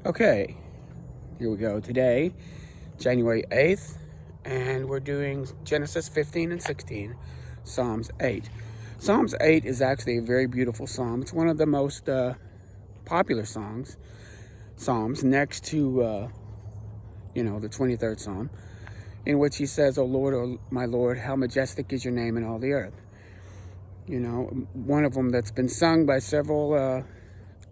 Okay, here we go. Today, January 8th, and we're doing Genesis 15 and 16, Psalms 8. Psalms 8 is actually a very beautiful psalm. It's one of the most popular psalms next to, the 23rd psalm, in which he says, "O Lord, O my Lord, how majestic is your name in all the earth." One of them that's been sung by several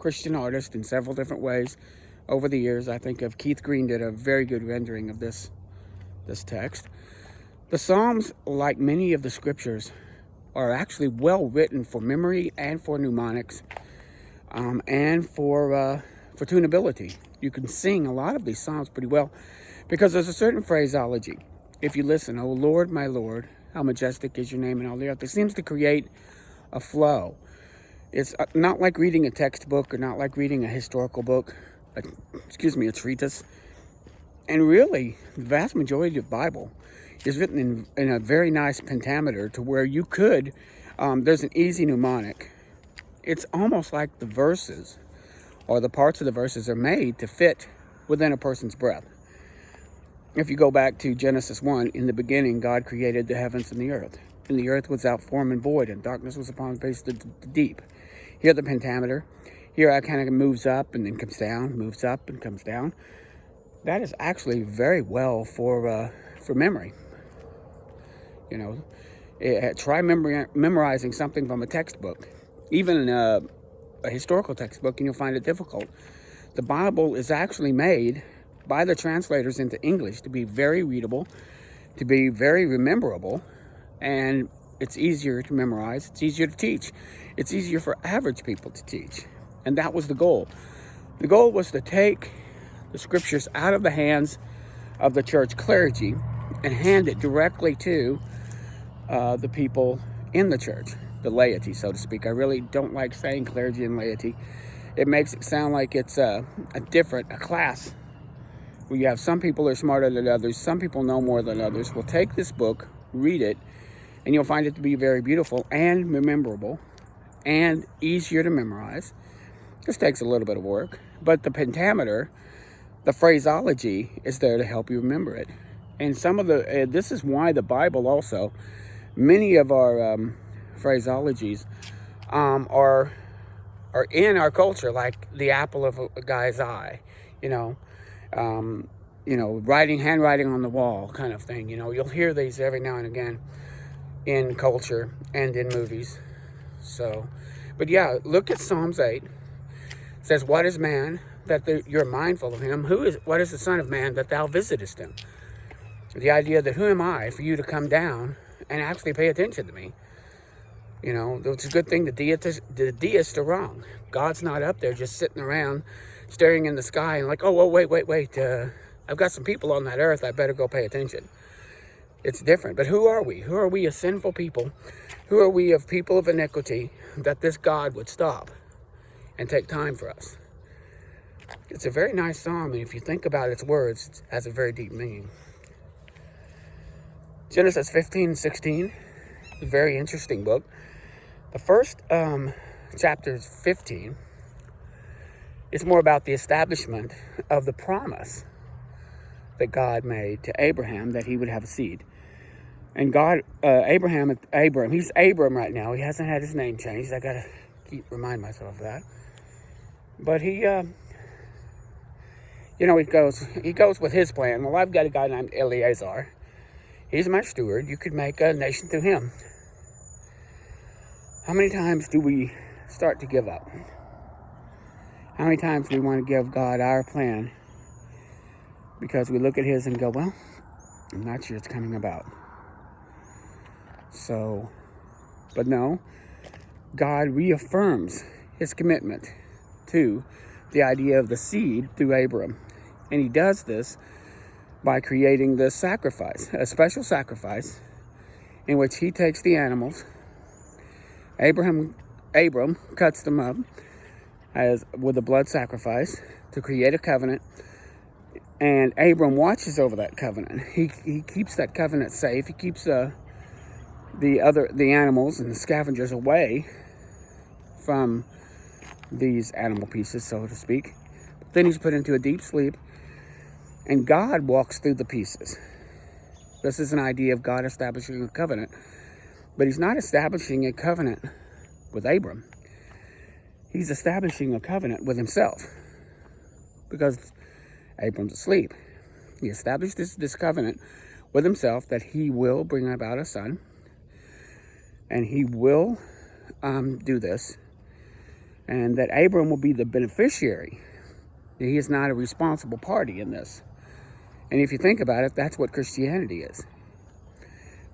Christian artists in several different ways over the years. I think of Keith Green did a very good rendering of this text. The Psalms, like many of the scriptures, are actually well written for memory and for mnemonics, and for tunability. You can sing a lot of these Psalms pretty well because there's a certain phraseology. If you listen, "O Lord, my Lord, how majestic is your name in all the earth," it seems to create a flow. It's not like reading a textbook or not like reading a historical book, a treatise. And really, the vast majority of the Bible is written in a very nice pentameter to where you could, there's an easy mnemonic. It's almost like the verses or the parts of the verses are made to fit within a person's breath. If you go back to Genesis 1, in the beginning, God created the heavens and the earth. And the earth was without form and void, and darkness was upon the face of the deep. Here, the pentameter. Here, it kind of moves up and then comes down, moves up and comes down. That is actually very well for memory. Try memorizing something from a textbook, even a historical textbook, and you'll find it difficult. The Bible is actually made by the translators into English to be very readable, to be very rememberable, and it's easier to memorize, it's easier to teach. It's easier for average people to teach. And that was the goal. The goal was to take the scriptures out of the hands of the church clergy and hand it directly to the people in the church, the laity, so to speak. I really don't like saying clergy and laity. It makes it sound like it's a class where you have some people are smarter than others, some people know more than others. We'll take this book, read it, and you'll find it to be very beautiful and memorable and easier to memorize. This takes a little bit of work, but the pentameter, the phraseology, is there to help you remember it. And this is why the Bible also, many of our phraseologies are in our culture, like the apple of a guy's eye, handwriting on the wall kind of thing. You'll hear these every now and again in culture and in movies. So, but yeah, look at Psalms 8. It says, "What is man that you're mindful of him? What is the Son of Man that thou visitest him?" The idea that who am I for you to come down and actually pay attention to me? It's a good thing the deists are wrong. God's not up there just sitting around staring in the sky and like, oh, wait. I've got some people on that earth. I better go pay attention. It's different. But who are we? Who are we as sinful people? Who are we of people of iniquity that this God would stop and take time for us? It's a very nice psalm, and if you think about its words, it has a very deep meaning. Genesis 15 and 16, a very interesting book. The first chapter 15 is more about the establishment of the promise that God made to Abraham that he would have a seed. And God, Abram, he's Abram right now. He hasn't had his name changed. I gotta remind myself of that. But he goes with his plan. Well, I've got a guy named Eleazar. He's my steward. You could make a nation through him. How many times do we start to give up? How many times do we want to give God our plan because we look at his and go, well, I'm not sure it's coming about. So, but no, God reaffirms his commitment to the idea of the seed through Abram. And he does this by creating this sacrifice, a special sacrifice in which he takes the animals. Abram cuts them up with a blood sacrifice to create a covenant. And Abram watches over that covenant. He keeps that covenant safe. He keeps the animals and the scavengers away from these animal pieces, so to speak. Then he's put into a deep sleep, and God walks through the pieces. This is an idea of God establishing a covenant, but he's not establishing a covenant with Abram. He's establishing a covenant with himself, because Abram's asleep. He established this covenant with himself that he will bring about a son, and he will do this, and that Abram will be the beneficiary. He is not a responsible party in this. And if you think about it, that's what Christianity is.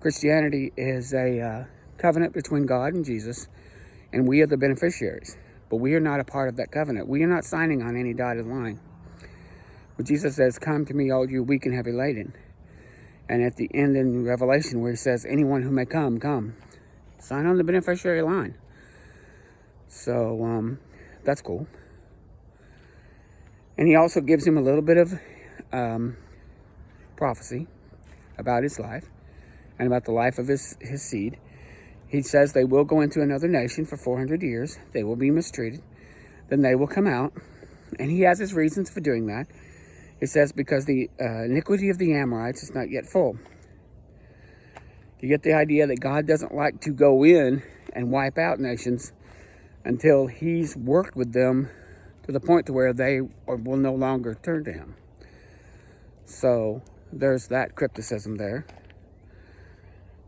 Christianity is a covenant between God and Jesus, and we are the beneficiaries. But we are not a part of that covenant. We are not signing on any dotted line. When Jesus says, "Come to me, all you weak and heavy laden," and at the end in Revelation where he says, "Anyone who may come, come," sign on the beneficiary line. So that's cool. And he also gives him a little bit of prophecy about his life and about the life of his seed. He says they will go into another nation for 400 years. They will be mistreated. Then they will come out. And he has his reasons for doing that. He says because the iniquity of the Amorites is not yet full. You get the idea that God doesn't like to go in and wipe out nations until he's worked with them to the point to where they will no longer turn to him. So there's that crypticism there.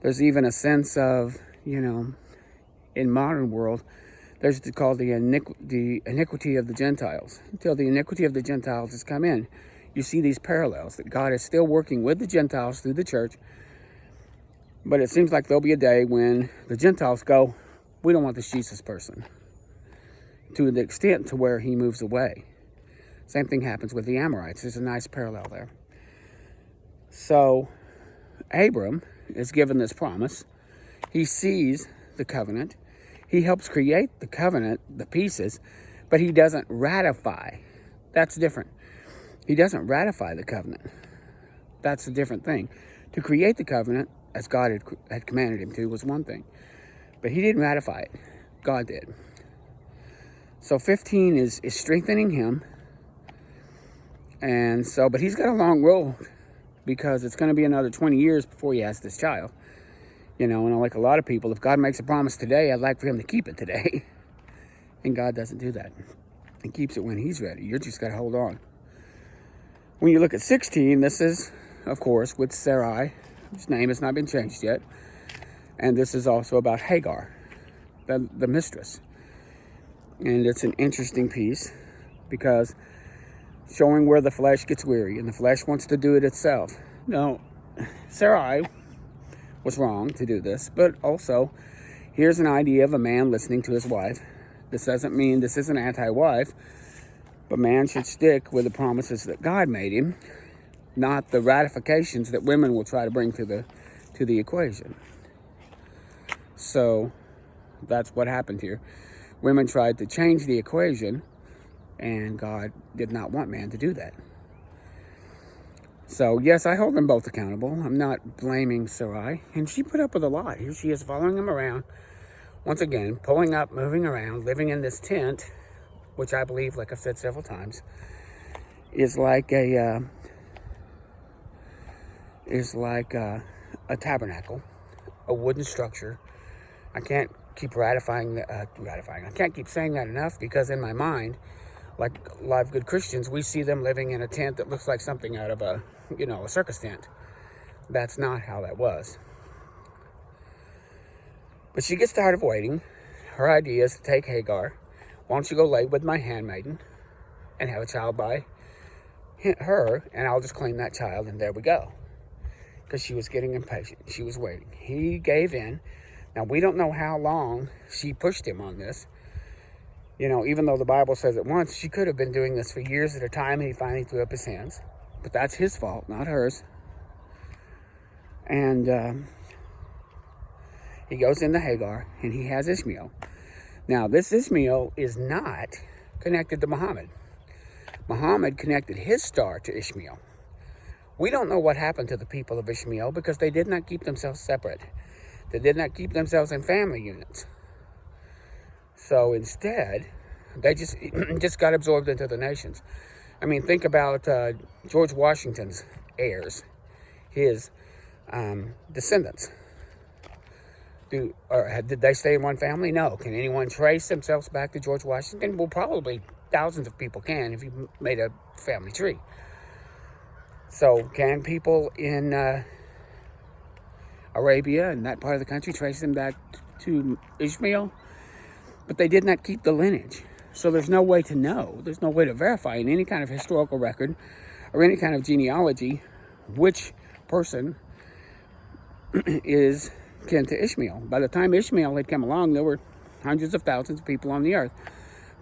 There's even a sense of, in modern world, there's called the iniquity of the Gentiles. Until the iniquity of the Gentiles has come in, you see these parallels, that God is still working with the Gentiles through the church. But it seems like there'll be a day when the Gentiles go, "We don't want this Jesus person," to the extent to where he moves away. Same thing happens with the Amorites. There's a nice parallel there. So Abram is given this promise. He sees the covenant. He helps create the covenant, the pieces, but he doesn't ratify. That's different. He doesn't ratify the covenant. That's a different thing. To create the covenant, as God had commanded him to, was one thing. But he didn't ratify it. God did. So 15 is strengthening him. And so, but he's got a long road, because it's going to be another 20 years before he has this child. And like a lot of people, if God makes a promise today, I'd like for him to keep it today. And God doesn't do that. He keeps it when he's ready. You just got to hold on. When you look at 16, this is, of course, with Sarai. His name has not been changed yet. And this is also about Hagar, the mistress. And it's an interesting piece, because showing where the flesh gets weary and the flesh wants to do it itself. No, Sarai was wrong to do this, but also here's an idea of a man listening to his wife. This doesn't mean this is an anti-wife, but man should stick with the promises that God made him, not the ratifications that women will try to bring to the equation. So that's what happened here. Women tried to change the equation, and God did not want man to do that. So, yes, I hold them both accountable. I'm not blaming Sarai. And she put up with a lot. Here she is following him around. Once again, pulling up, moving around, living in this tent, which I believe, like I've said several times, is like a tabernacle, a wooden structure. I can't keep ratifying. I can't keep saying that enough, because in my mind, like a lot of good Christians, we see them living in a tent that looks like something out of a circus tent. That's not how that was. But she gets tired of waiting. Her idea is to take Hagar. "Why don't you go lay with my handmaiden and have a child by her, and I'll just claim that child," and there we go. Because she was getting impatient. She was waiting. He gave in. Now, we don't know how long she pushed him on this. Even though the Bible says it once, she could have been doing this for years at a time, and he finally threw up his hands. But that's his fault, not hers. And he goes into Hagar, and he has Ishmael. Now, this Ishmael is not connected to Muhammad. Muhammad connected his star to Ishmael. We don't know what happened to the people of Ishmael, because they did not keep themselves separate. They did not keep themselves in family units. So instead, they just got absorbed into the nations. I mean, think about George Washington's heirs, his descendants. Did they stay in one family? No. Can anyone trace themselves back to George Washington? Well, probably thousands of people can if you made a family tree. So can people in Arabia and that part of the country trace them back to Ishmael? But they did not keep the lineage. So there's no way to know. There's no way to verify in any kind of historical record or any kind of genealogy which person is kin to Ishmael. By the time Ishmael had come along, there were hundreds of thousands of people on the earth.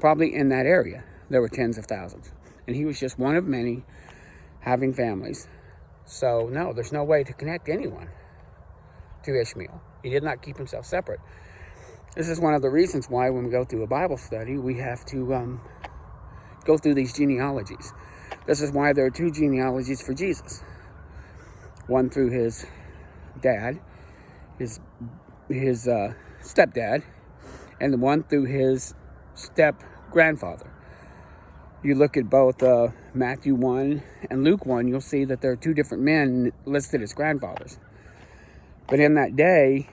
Probably in that area, there were tens of thousands. And he was just one of many having families. So no, there's no way to connect anyone to Ishmael. He did not keep himself separate. This is one of the reasons why when we go through a Bible study, we have to go through these genealogies. This is why there are two genealogies for Jesus. One through his dad, his stepdad, and the one through his step-grandfather. You look at both Matthew 1 and Luke 1, you'll see that there are two different men listed as grandfathers. But in that day,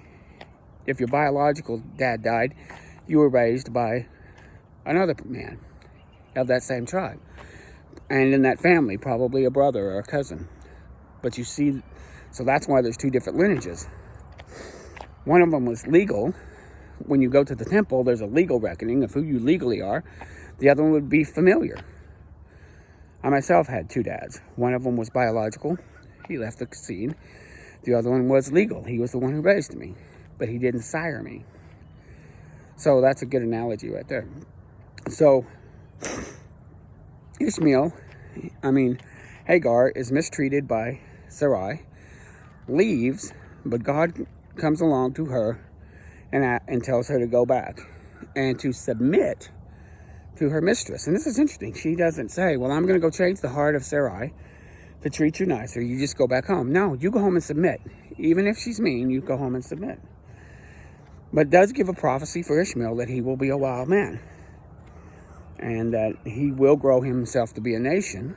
if your biological dad died, you were raised by another man of that same tribe. And in that family, probably a brother or a cousin. But you see, so that's why there's two different lineages. One of them was legal. When you go to the temple, there's a legal reckoning of who you legally are. The other one would be familiar. I myself had two dads. One of them was biological. He left the scene. The other one was legal. He was the one who raised me, but he didn't sire me. So that's a good analogy right there. So Hagar is mistreated by Sarai, leaves, but God comes along to her and tells her to go back and to submit to her mistress. And this is interesting. She doesn't say, well, I'm going to go change the heart of Sarai to treat you nicer. You just go back home. No, you go home and submit. Even if she's mean, you go home and submit. But it does give a prophecy for Ishmael that he will be a wild man and that he will grow himself to be a nation.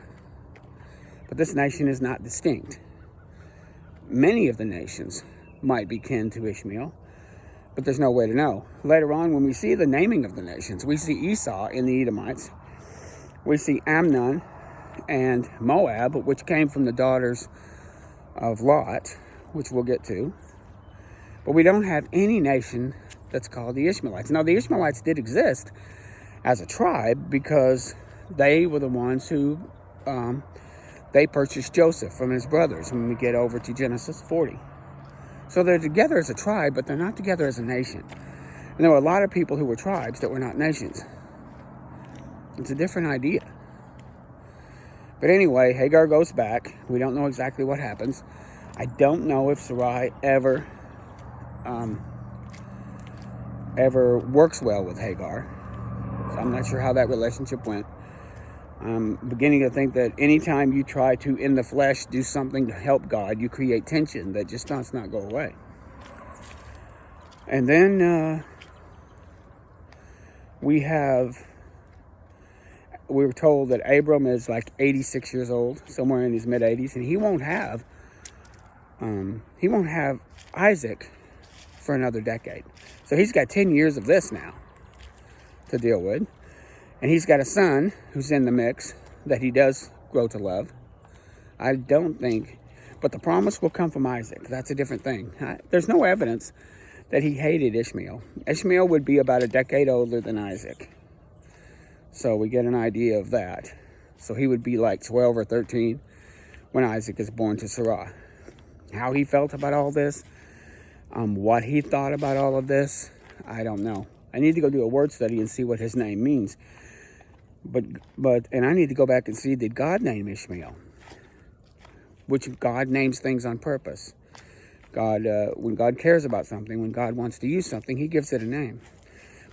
But this nation is not distinct. Many of the nations might be kin to Ishmael, but there's no way to know. Later on, when we see the naming of the nations, we see Esau in the Edomites. We see Ammon and Moab, which came from the daughters of Lot, which we'll get to. But we don't have any nation that's called the Ishmaelites. Now, the Ishmaelites did exist as a tribe because they were the ones who they purchased Joseph from his brothers when we get over to Genesis 40. So they're together as a tribe, but they're not together as a nation. And there were a lot of people who were tribes that were not nations. It's a different idea. But anyway, Hagar goes back. We don't know exactly what happens. I don't know if Sarai ever works well with Hagar. So I'm not sure how that relationship went. I'm beginning to think that anytime you try to, in the flesh, do something to help God, you create tension that just does not go away. And then we were told that Abram is like 86 years old, somewhere in his mid-80s, and he won't have Isaac for another decade. So he's got 10 years of this now to deal with. And he's got a son who's in the mix that he does grow to love. I don't think, but the promise will come from Isaac. That's a different thing. There's no evidence that he hated Ishmael. Ishmael would be about a decade older than Isaac. So we get an idea of that. So he would be like 12 or 13 when Isaac is born to Sarah. How he felt about all this, what he thought about all of this, I don't know. I need to go do a word study and see what his name means. And I need to go back and see, did God name Ishmael? Which God names things on purpose. God, when God cares about something, when God wants to use something, he gives it a name.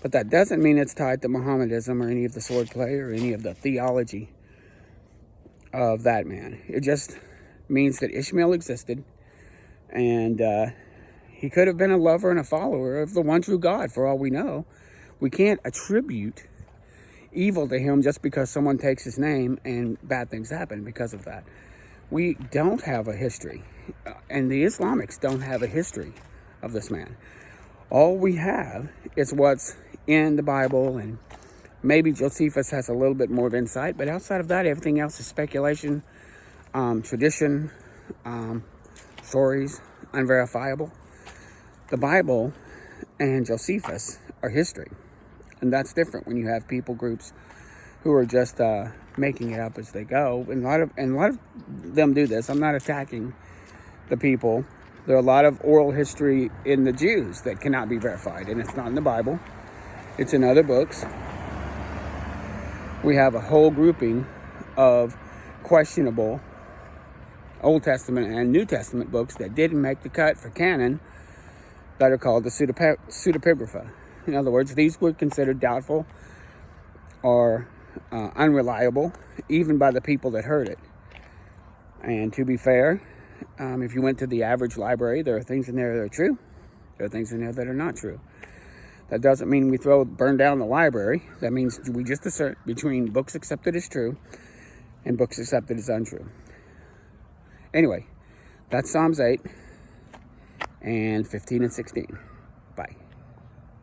But that doesn't mean it's tied to Mohammedanism or any of the swordplay or any of the theology of that man. It just means that Ishmael existed, and he could have been a lover and a follower of the one true God, for all we know. We can't attribute evil to him just because someone takes his name and bad things happen because of that. We don't have a history, and the Islamics don't have a history of this man. All we have is what's in the Bible, and maybe Josephus has a little bit more of insight, but outside of that, everything else is speculation, tradition, stories, unverifiable. The Bible and Josephus are history, and that's different when you have people groups who are just making it up as they go. And a lot of them do this. I'm not attacking the people. There are a lot of oral history in the Jews that cannot be verified, and it's not in the Bible. It's in other books. We have a whole grouping of questionable Old Testament and New Testament books that didn't make the cut for canon that are called the pseudepigrapha. In other words, these were considered doubtful or unreliable, even by the people that heard it. And to be fair, if you went to the average library, there are things in there that are true. There are things in there that are not true. That doesn't mean we burn down the library. That means we just assert between books accepted as true and books accepted as untrue. Anyway, that's Psalms 8 and 15 and 16. Bye.